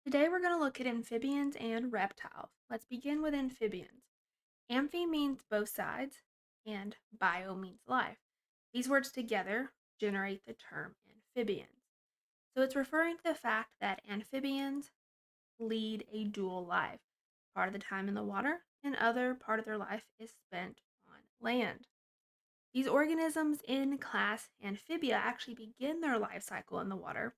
Today we're going to look at amphibians and reptiles. Let's begin with amphibians. Amphi means both sides, and bio means life. These words together generate the term amphibians. So it's referring to the fact that amphibians lead a dual life. Part of the time in the water, and other part of their life is spent on land. These organisms in class Amphibia actually begin their life cycle in the water,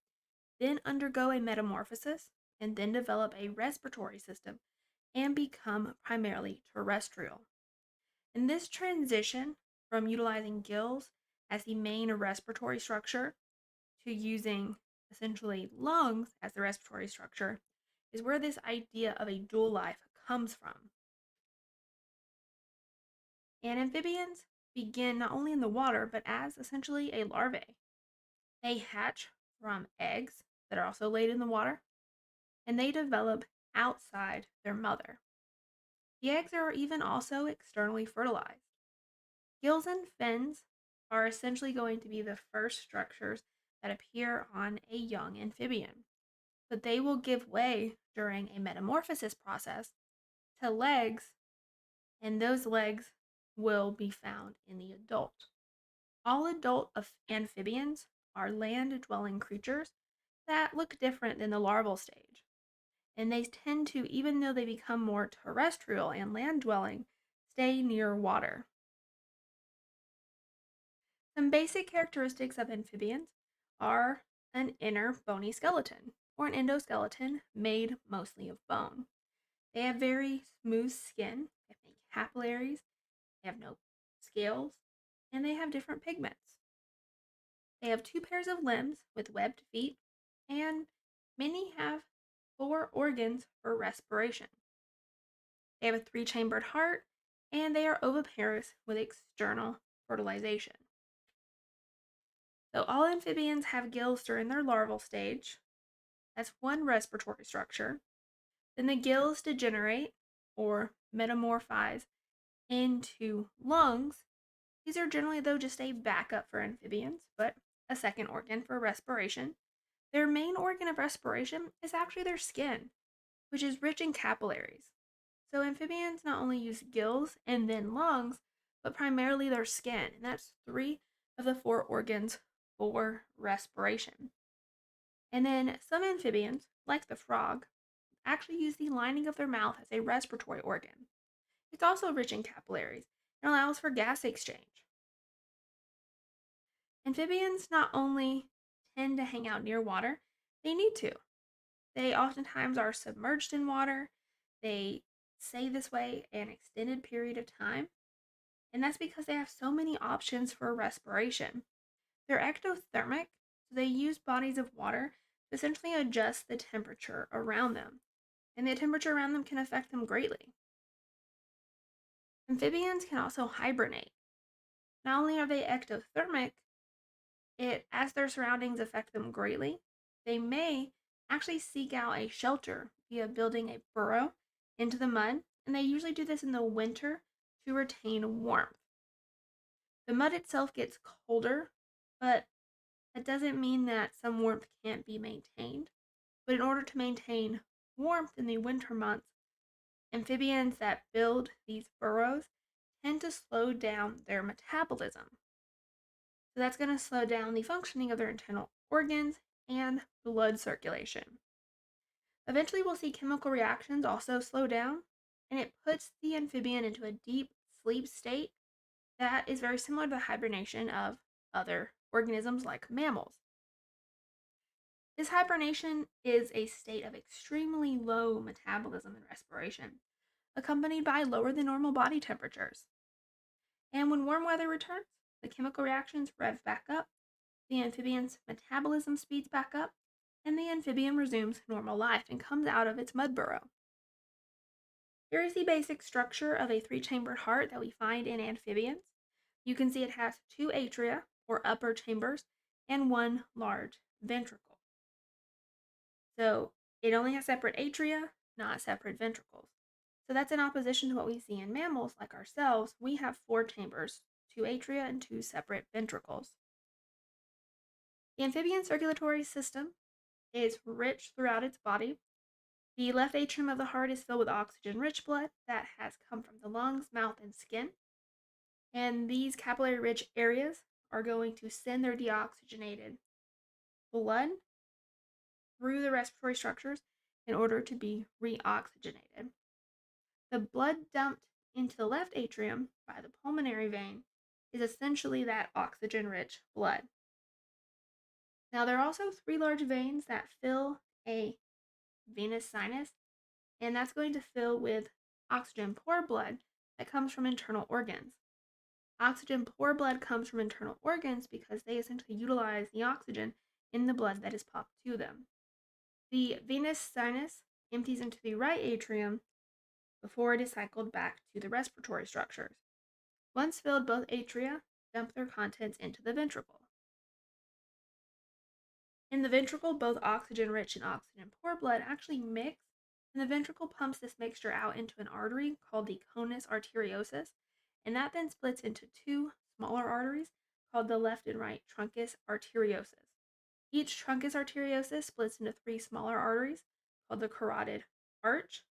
then undergo a metamorphosis, and then develop a respiratory system and become primarily terrestrial. And this transition from utilizing gills as the main respiratory structure to using essentially lungs as the respiratory structure is where this idea of a dual life comes from. And amphibians begin not only in the water but as essentially a larvae. They hatch from eggs that are also laid in the water, and they develop outside their mother. The eggs are even also externally fertilized. Gills and fins are essentially going to be the first structures that appear on a young amphibian, but they will give way during a metamorphosis process to legs, and those legs will be found in the adult. All adult amphibians are land dwelling creatures that look different than the larval stage, and they tend to, even though they become more terrestrial and land dwelling, stay near water. Some basic characteristics of amphibians are an inner bony skeleton, or an endoskeleton made mostly of bone. They have very smooth skin, they have capillaries, they have no scales, and they have different pigments. They have two pairs of limbs with webbed feet, and many have four organs for respiration. They have a three-chambered heart, and they are oviparous with external fertilization. So all amphibians have gills during their larval stage. That's one respiratory structure. Then the gills degenerate or metamorphize into lungs. These are generally, though, just a backup for amphibians, but a second organ for respiration. Their main organ of respiration is actually their skin, which is rich in capillaries. So amphibians not only use gills and then lungs, but primarily their skin, and that's three of the four organs for respiration. And then some amphibians, like the frog, actually use the lining of their mouth as a respiratory organ. It's also rich in capillaries and allows for gas exchange. Amphibians not only tend to hang out near water, they need to. They oftentimes are submerged in water. They stay this way an extended period of time, and that's because they have so many options for respiration. They're ectothermic, so they use bodies of water to essentially adjust the temperature around them, and the temperature around them can affect them greatly. Amphibians can also hibernate. Not only are they ectothermic, as their surroundings affect them greatly, they may actually seek out a shelter via building a burrow into the mud, and they usually do this in the winter to retain warmth. The mud itself gets colder, but that doesn't mean that some warmth can't be maintained. But in order to maintain warmth in the winter months, amphibians that build these burrows tend to slow down their metabolism. So that's going to slow down the functioning of their internal organs and blood circulation. Eventually, we'll see chemical reactions also slow down, and it puts the amphibian into a deep sleep state that is very similar to the hibernation of other organisms like mammals. This hibernation is a state of extremely low metabolism and respiration, accompanied by lower than normal body temperatures. And when warm weather returns, the chemical reactions rev back up, the amphibian's metabolism speeds back up, and the amphibian resumes normal life and comes out of its mud burrow. Here is the basic structure of a three-chambered heart that we find in amphibians. You can see it has two atria, or upper chambers, and one large ventricle. So it only has separate atria, not separate ventricles. So that's in opposition to what we see in mammals like ourselves. We have four chambers, two atria and two separate ventricles. The amphibian circulatory system is rich throughout its body. The left atrium of the heart is filled with oxygen rich blood that has come from the lungs, mouth, and skin. And these capillary rich areas are going to send their deoxygenated blood through the respiratory structures in order to be reoxygenated. The blood dumped into the left atrium by the pulmonary vein is essentially that oxygen rich blood. Now, there are also three large veins that fill a venous sinus, and that's going to fill with oxygen poor blood that comes from internal organs. Oxygen poor blood comes from internal organs because they essentially utilize the oxygen in the blood that is pumped to them. The venous sinus empties into the right atrium before it is cycled back to the respiratory structures. Once filled, both atria dump their contents into the ventricle. In the ventricle, both oxygen rich and oxygen poor blood actually mix, and the ventricle pumps this mixture out into an artery called the conus arteriosus, and that then splits into two smaller arteries called the left and right truncus arteriosus. Each truncus arteriosus splits into three smaller arteries called the carotid arch.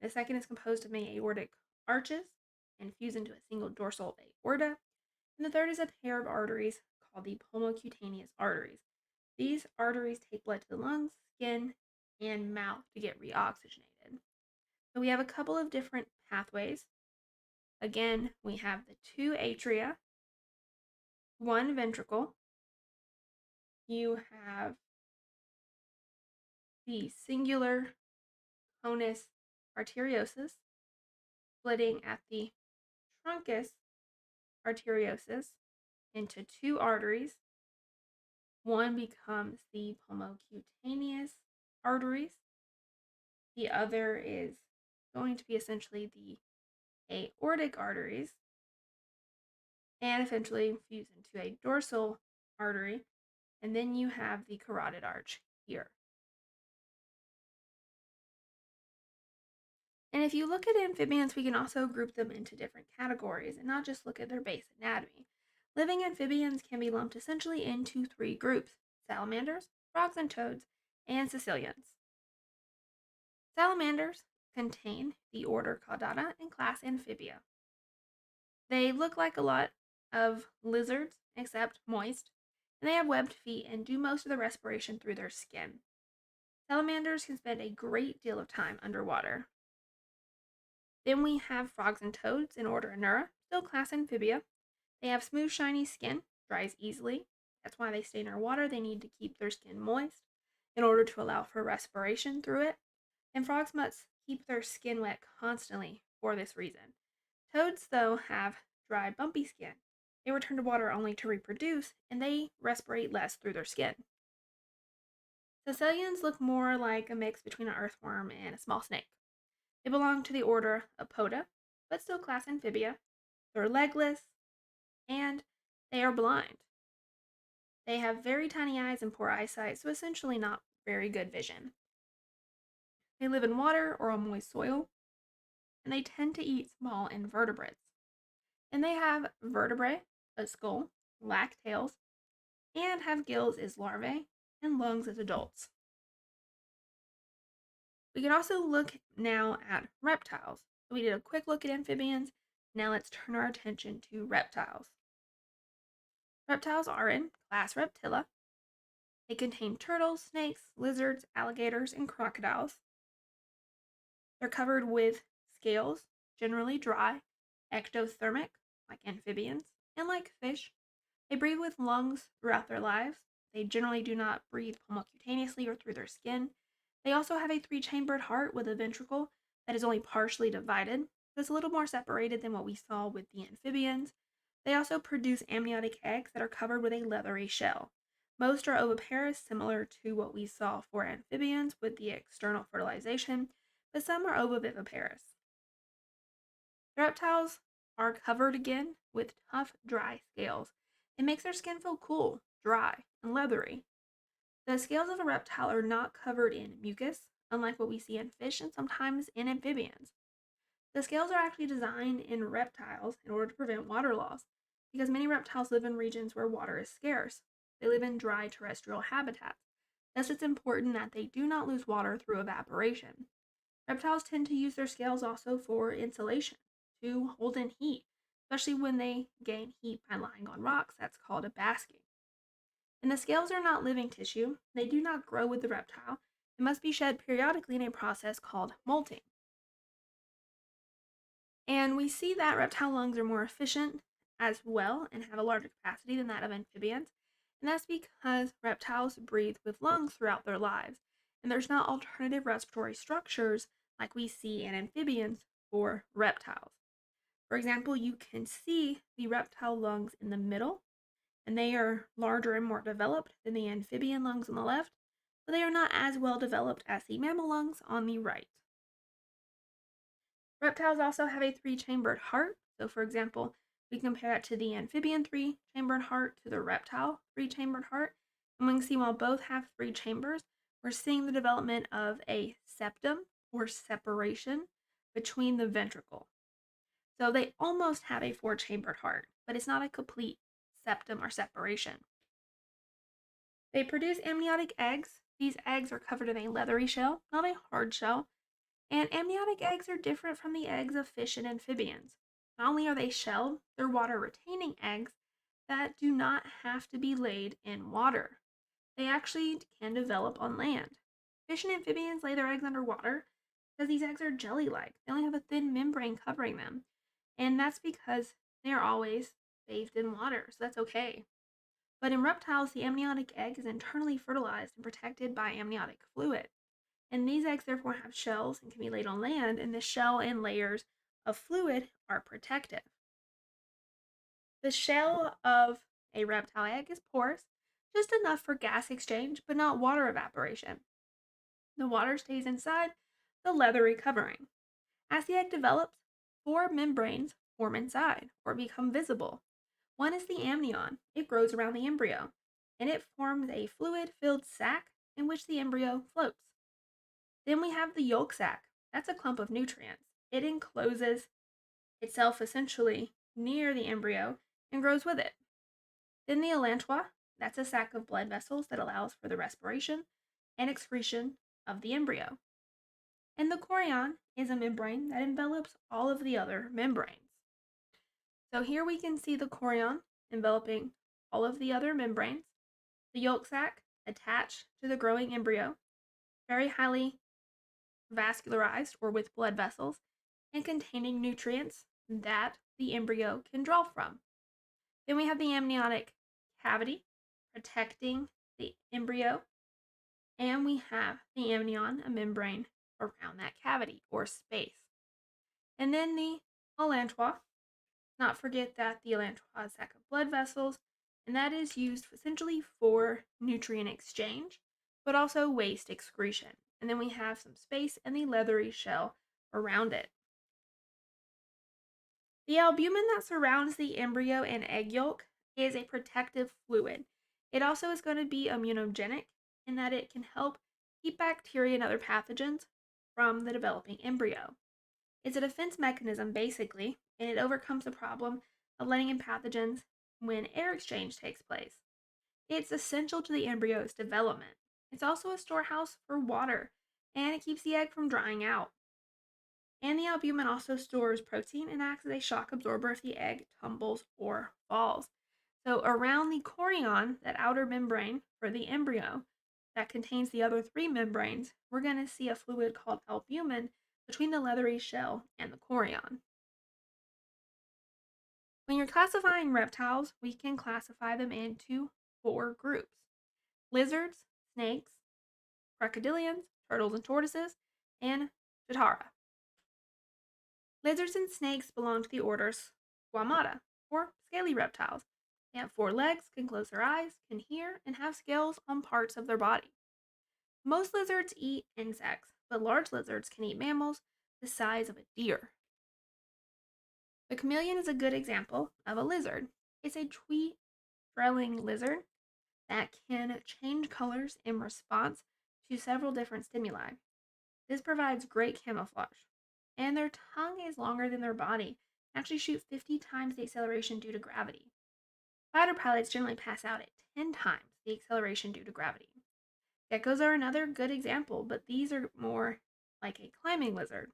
The second is composed of many aortic arches and fuse into a single dorsal aorta. And the third is a pair of arteries called the pulmocutaneous arteries. These arteries take blood to the lungs, skin, and mouth to get reoxygenated. So we have a couple of different pathways. Again, we have the two atria, one ventricle. You have the singular conus arteriosus splitting at the truncus arteriosus into two arteries. One becomes the pulmocutaneous arteries. The other is going to be essentially the aortic arteries and eventually fuse into a dorsal artery. And then you have the carotid arch here. And if you look at amphibians, we can also group them into different categories and not just look at their base anatomy. Living amphibians can be lumped essentially into three groups: salamanders, frogs and toads, and caecilians. Salamanders contain the order Caudata and class Amphibia. They look like a lot of lizards, except moist, and they have webbed feet and do most of the respiration through their skin. Salamanders can spend a great deal of time underwater. Then we have frogs and toads in order Anura, still class Amphibia. They have smooth, shiny skin, dries easily. That's why they stay underwater. They need to keep their skin moist in order to allow for respiration through it. And frogs must keep their skin wet constantly for this reason. Toads, though, have dry, bumpy skin. They return to water only to reproduce, and they respirate less through their skin. Caecilians look more like a mix between an earthworm and a small snake. They belong to the order Apoda, but still class Amphibia. They're legless, and they are blind. They have very tiny eyes and poor eyesight, so essentially not very good vision. They live in water or on moist soil, and they tend to eat small invertebrates. And they have vertebrae, a skull, lack tails, and have gills as larvae and lungs as adults. We can also look now at reptiles. So we did a quick look at amphibians. Now let's turn our attention to reptiles. Reptiles are in class Reptila. They contain turtles, snakes, lizards, alligators, and crocodiles. They're covered with scales, generally dry, ectothermic, like amphibians, and like fish. They breathe with lungs throughout their lives. They generally do not breathe pulmocutaneously or through their skin. They also have a three-chambered heart with a ventricle that is only partially divided. That's a little more separated than what we saw with the amphibians. They also produce amniotic eggs that are covered with a leathery shell. Most are oviparous, similar to what we saw for amphibians with the external fertilization, but some are ovoviviparous. The reptiles are covered again with tough, dry scales. It makes their skin feel cool, dry, and leathery. The scales of a reptile are not covered in mucus, unlike what we see in fish and sometimes in amphibians. The scales are actually designed in reptiles in order to prevent water loss, because many reptiles live in regions where water is scarce. They live in dry terrestrial habitats, Thus, it's important that they do not lose water through evaporation. Reptiles tend to use their scales also for insulation, to hold in heat, especially when they gain heat by lying on rocks. That's called a basking. And the scales are not living tissue, they do not grow with the reptile. They must be shed periodically in a process called molting. And we see that reptile lungs are more efficient as well and have a larger capacity than that of amphibians. And that's because reptiles breathe with lungs throughout their lives. And there's not alternative respiratory structures like we see in amphibians for reptiles. For example, you can see the reptile lungs in the middle, and they are larger and more developed than the amphibian lungs on the left, but they are not as well developed as the mammal lungs on the right. Reptiles also have a three-chambered heart. So, for example, we compare that to the amphibian three-chambered heart to the reptile three-chambered heart. And we can see while both have three chambers, we're seeing the development of a septum or separation between the ventricle. So they almost have a four-chambered heart, but it's not a complete septum or separation. They produce amniotic eggs. These eggs are covered in a leathery shell, not a hard shell, and amniotic eggs are different from the eggs of fish and amphibians. Not only are they shelled, they're water retaining eggs that do not have to be laid in water. They actually can develop on land. Fish and amphibians lay their eggs underwater because these eggs are jelly like. They only have a thin membrane covering them, and that's because they are always bathed in water, so that's okay. But in reptiles, the amniotic egg is internally fertilized and protected by amniotic fluid. And these eggs therefore have shells and can be laid on land, and the shell and layers of fluid are protective. The shell of a reptile egg is porous, just enough for gas exchange, but not water evaporation. The water stays inside the leathery covering. As the egg develops, four membranes form inside or become visible. One is the amnion. It grows around the embryo, and it forms a fluid-filled sac in which the embryo floats. Then we have the yolk sac. That's a clump of nutrients. It encloses itself essentially near the embryo and grows with it. Then the allantois. That's a sac of blood vessels that allows for the respiration and excretion of the embryo. And the chorion is a membrane that envelops all of the other membranes. So here we can see the chorion enveloping all of the other membranes, the yolk sac attached to the growing embryo, very highly vascularized or with blood vessels, and containing nutrients that the embryo can draw from. Then we have the amniotic cavity protecting the embryo, and we have the amnion, a membrane around that cavity or space. And then the allantois, not forget that the allantois is a sac of blood vessels, and that is used essentially for nutrient exchange, but also waste excretion. And then we have some space and the leathery shell around it. The albumin that surrounds the embryo and egg yolk is a protective fluid. It also is going to be immunogenic in that it can help keep bacteria and other pathogens from the developing embryo. It's a defense mechanism, basically, and it overcomes the problem of letting in pathogens when air exchange takes place. It's essential to the embryo's development. It's also a storehouse for water, and it keeps the egg from drying out. And the albumin also stores protein and acts as a shock absorber if the egg tumbles or falls. So around the chorion, that outer membrane for the embryo that contains the other three membranes, we're going to see a fluid called albumin between the leathery shell and the chorion. When you're classifying reptiles, we can classify them into four groups: lizards, snakes, crocodilians, turtles and tortoises, and Chitara. Lizards and snakes belong to the order Squamata, or scaly reptiles. They have four legs, can close their eyes, can hear, and have scales on parts of their body. Most lizards eat insects, but large lizards can eat mammals the size of a deer. The chameleon is a good example of a lizard. It's a tree-dwelling lizard that can change colors in response to several different stimuli. This provides great camouflage. And their tongue is longer than their body, actually shoot 50 times the acceleration due to gravity. Fighter pilots generally pass out at 10 times the acceleration due to gravity. Geckos are another good example, but these are more like a climbing lizard.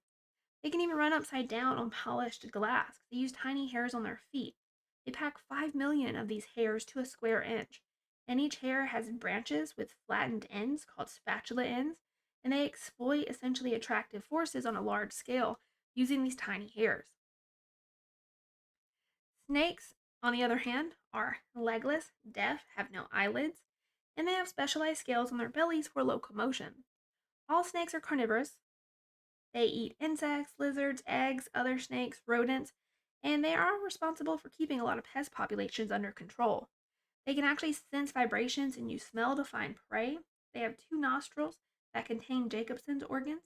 They can even run upside down on polished glass. They use tiny hairs on their feet. They pack 5 million of these hairs to a square inch, and each hair has branches with flattened ends called spatula ends, and they exploit essentially attractive forces on a large scale using these tiny hairs. Snakes, on the other hand, are legless, deaf, have no eyelids, and they have specialized scales on their bellies for locomotion. All snakes are carnivorous. They eat insects, lizards, eggs, other snakes, rodents, and they are responsible for keeping a lot of pest populations under control. They can actually sense vibrations and use smell to find prey. They have two nostrils that contain Jacobson's organs,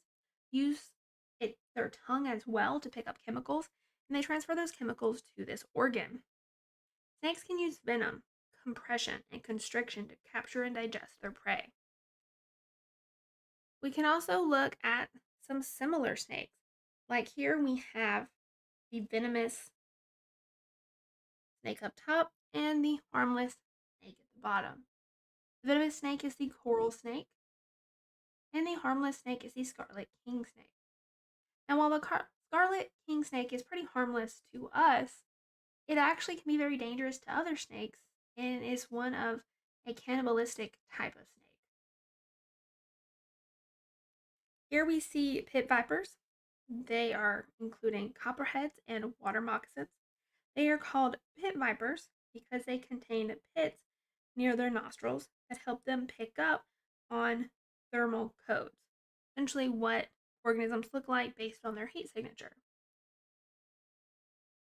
their tongue as well to pick up chemicals, and they transfer those chemicals to this organ. Snakes can use venom, compression, and constriction to capture and digest their prey. We can also look at some similar snakes. Like here we have the venomous snake up top and the harmless snake at the bottom. The venomous snake is the coral snake, and the harmless snake is the scarlet king snake. And while the scarlet king snake is pretty harmless to us, it actually can be very dangerous to other snakes and is one of a cannibalistic type of snake. Here we see pit vipers. They are including copperheads and water moccasins. They are called pit vipers because they contain pits near their nostrils that help them pick up on thermal codes, essentially what organisms look like based on their heat signature.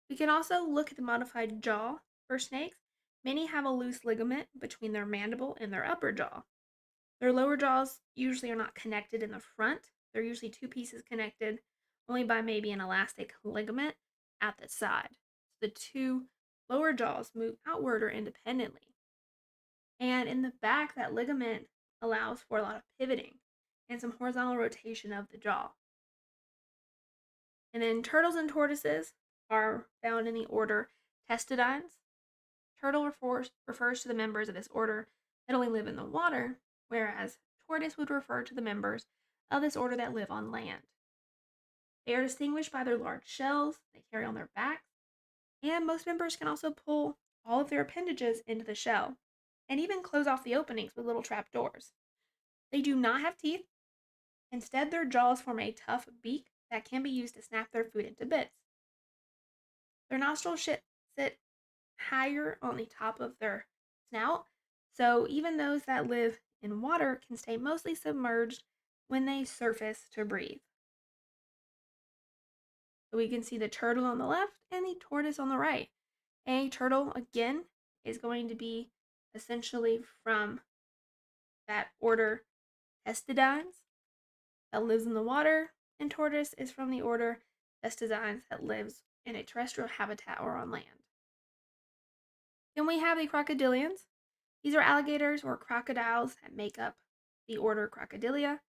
We can also look at the modified jaw for snakes. Many have a loose ligament between their mandible and their upper jaw. Their lower jaws usually are not connected in the front. They're usually two pieces connected only by maybe an elastic ligament at the side. So the two lower jaws move outward or independently. And in the back, that ligament allows for a lot of pivoting and some horizontal rotation of the jaw. And then turtles and tortoises are found in the order Testudines. Turtle refers to the members of this order that only live in the water, whereas tortoise would refer to the members of this order that live on land. They are distinguished by their large shells they carry on their backs, and most members can also pull all of their appendages into the shell and even close off the openings with little trap doors. They do not have teeth. Instead, their jaws form a tough beak that can be used to snap their food into bits. Their nostrils sit higher on the top of their snout, so even those that live in water can stay mostly submerged when they surface to breathe. So we can see the turtle on the left and the tortoise on the right. A turtle, again, is going to be essentially from that order Testudines that lives in the water, and tortoise is from the order Testudines that lives in a terrestrial habitat or on land. Then we have the crocodilians. These are alligators or crocodiles that make up the order Crocodilia.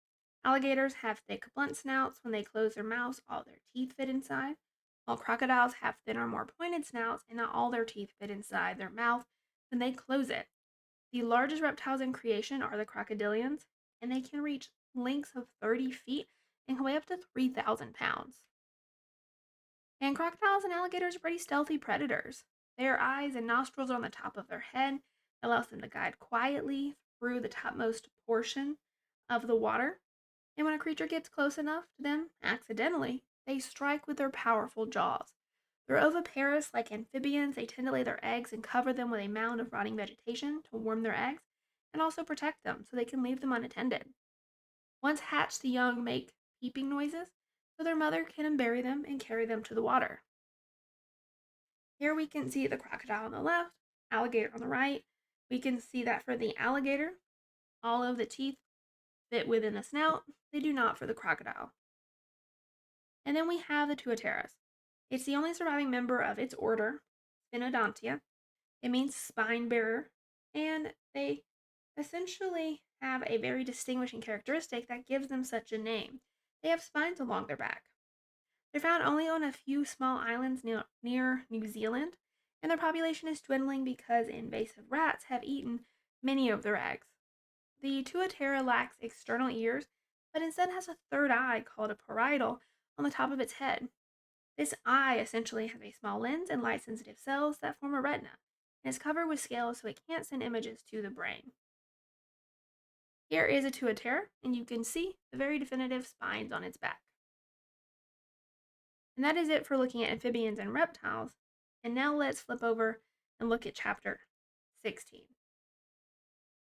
Alligators have thick, blunt snouts. When they close their mouths, all their teeth fit inside, while crocodiles have thinner, more pointed snouts, and not all their teeth fit inside their mouth when they close it. The largest reptiles in creation are the crocodilians, and they can reach lengths of 30 feet and can weigh up to 3,000 pounds. And crocodiles and alligators are pretty stealthy predators. Their eyes and nostrils are on the top of their head, that allows them to guide quietly through the topmost portion of the water. And when a creature gets close enough to them accidentally, they strike with their powerful jaws. They're oviparous like amphibians. They tend to lay their eggs and cover them with a mound of rotting vegetation to warm their eggs and also protect them so they can leave them unattended. Once hatched, the young make peeping noises so their mother can bury them and carry them to the water. Here we can see the crocodile on the left, alligator on the right. We can see that for the alligator, all of the teeth fit within the snout. They do not for the crocodile. And then we have the Tuatara. It's the only surviving member of its order, Spinodontia. It means spine bearer, and they essentially have a very distinguishing characteristic that gives them such a name. They have spines along their back. They're found only on a few small islands near New Zealand, and their population is dwindling because invasive rats have eaten many of their eggs. The Tuatara lacks external ears, but instead has a third eye called a parietal on the top of its head. This eye essentially has a small lens and light sensitive cells that form a retina, and is covered with scales so it can't send images to the brain. Here is a tuatara, and you can see the very definitive spines on its back. And that is it for looking at amphibians and reptiles. And now let's flip over and look at chapter 16.